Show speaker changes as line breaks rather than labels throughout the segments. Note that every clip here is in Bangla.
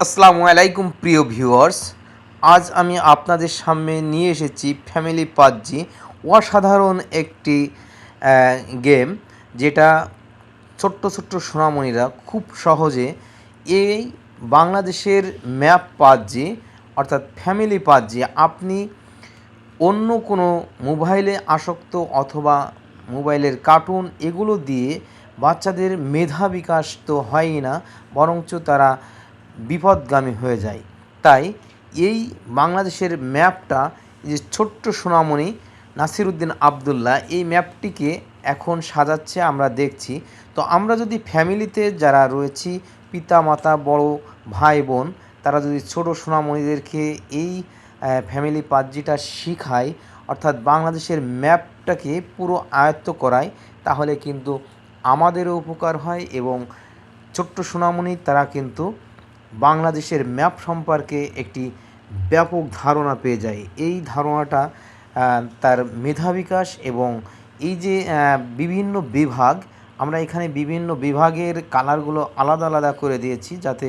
আসসালামু আলাইকুম প্রিয় ভিউয়ার্স, আজ আমি আপনাদের সামনে নিয়ে এসেছি ফ্যামিলি পাবজি। অসাধারণ একটি গেম, যেটা ছোট্ট ছোট্ট সোনামণিরা খুব সহজে এই বাংলাদেশের ম্যাপ পাবজি অর্থাৎ ফ্যামিলি পাবজি আপনি অন্য কোনো মোবাইলে আসক্ত অথবা মোবাইলের কার্টুন এগুলো দিয়ে বাচ্চাদের মেধা বিকাশ তো হয়ই না, বরঞ্চ তারা বিপদগামী হয়ে যায়। তাই এই বাংলাদেশের ম্যাপটা, যে ছোট্ট সোনামণি নাসিরউদ্দিন আবদুল্লাহ এই ম্যাপটিকে এখন সাজাচ্ছে আমরা দেখছি। তো আমরা যদি ফ্যামিলিতে যারা রয়েছি, পিতা মাতা বড় ভাই বোন, তারা যদি ছোট সোনামণিদেরকে এই ফ্যামিলি পাবজিটা শিখায়, অর্থাৎ বাংলাদেশের ম্যাপটাকে পুরো আয়ত্ত করায়, তাহলে কিন্তু আমাদেরও উপকার হয় এবং ছোট্ট সোনামণি তারা কিন্তু বাংলাদেশের ম্যাপ সম্পর্কে একটি ব্যাপক ধারণা পেয়ে যায়। এই ধারণাটা তার মেধা বিকাশ এবং এই যে বিভিন্ন বিভাগ, আমরা এখানে বিভিন্ন বিভাগের কালারগুলো আলাদা আলাদা করে দিয়েছি যাতে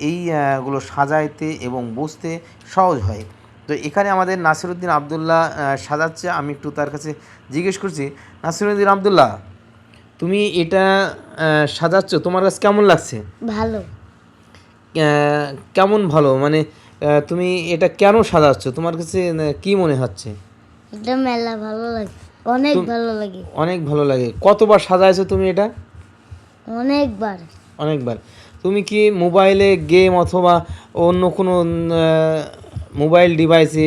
এইগুলো সাজাইতে এবং বুঝতে সহজ হয়। তো এখানে আমাদের নাসিরউদ্দিন আবদুল্লাহ সাজাচ্ছে। আমি একটু তার কাছে জিজ্ঞেস করছি, নাসিরউদ্দিন আবদুল্লাহ, তুমি এটা সাজাচ্ছ, তোমার কাছে কেমন লাগছে?
ভালো।
কেমন ভালো মানে তুমি এটা কেন সাজাচ্ছ, তোমার কাছে কি মনে হচ্ছে?
এটা মেলা ভালো লাগে, অনেক ভালো লাগে।
অনেক ভালো লাগে। কতবার সাজাইছো তুমি এটা?
অনেকবার।
অনেকবার। তুমি কি মোবাইলে গেম অথবা অন্য কোনো মোবাইল ডিভাইসে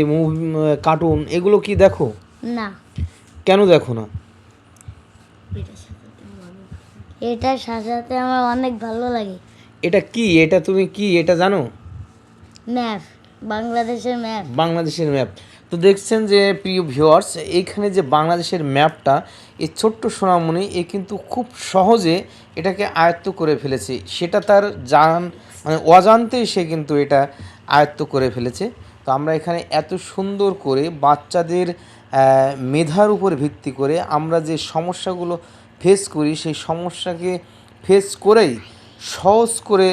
কার্টুন এগুলো কি দেখো?
না।
কেন দেখো না?
এটা সাজাতে আমার অনেক ভালো লাগে।
এটা কি, এটা তুমি কি এটা জানো?
ম্যাপ, বাংলাদেশের ম্যাপ।
বাংলাদেশের ম্যাপ। তো দেখছেন যে প্রিয় ভিউয়ার্স, এইখানে যে বাংলাদেশের ম্যাপটা, এই ছোট্ট সোনামণি এ কিন্তু খুব সহজে এটাকে আয়ত্ত করে ফেলেছে। সেটা তার মানে অজান্তেই সে কিন্তু এটা আয়ত্ত করে ফেলেছে। তো আমরা এখানে এত সুন্দর করে বাচ্চাদের মেধার উপর ভিত্তি করে আমরা যে সমস্যাগুলো ফেস করি, সেই সমস্যাকে ফেস করেই সহজ করে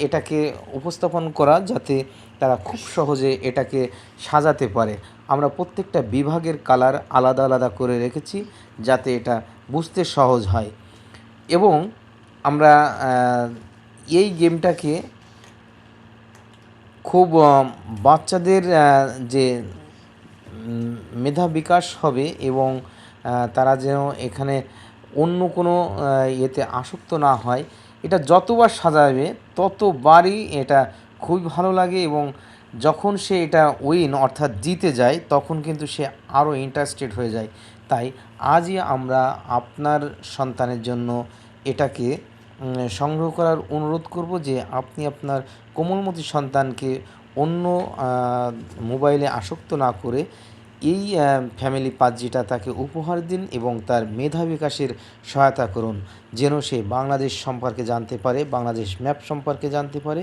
এটাকে উপস্থাপন করা, যাতে তারা খুব সহজে এটাকে সাজাতে পারে। আমরা প্রত্যেকটা বিভাগের কালার আলাদা আলাদা করে রেখেছি যাতে এটা বুঝতে সহজ হয়। এবং আমরা এই গেমটাকে খুব বাচ্চাদের যে মেধা বিকাশ হবে এবং তারা যেন এখানে অন্য কোনো ইয়েতে আসক্ত না হয়, এটা যতবার সাজাবে ততবারই এটা খুবই ভালো লাগে। এবং যখন সে এটা উইন অর্থাৎ জিতে যায়, তখন কিন্তু সে আরও ইন্টারেস্টেড হয়ে যায়। তাই আজই আমরা আপনার সন্তানের জন্য এটাকে সংগ্রহ করার অনুরোধ করব, যে আপনি আপনার কোমলমতি সন্তানকে অন্য মোবাইলে আসক্ত না করে এই ফ্যামিলি পাবজিটা তাকে উপহার দিন এবং তার মেধা বিকাশের সহায়তা করুন, যেন সে বাংলাদেশ সম্পর্কে জানতে পারে, বাংলাদেশ ম্যাপ সম্পর্কে জানতে পারে।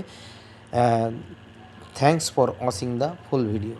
Thanks for watching the full video.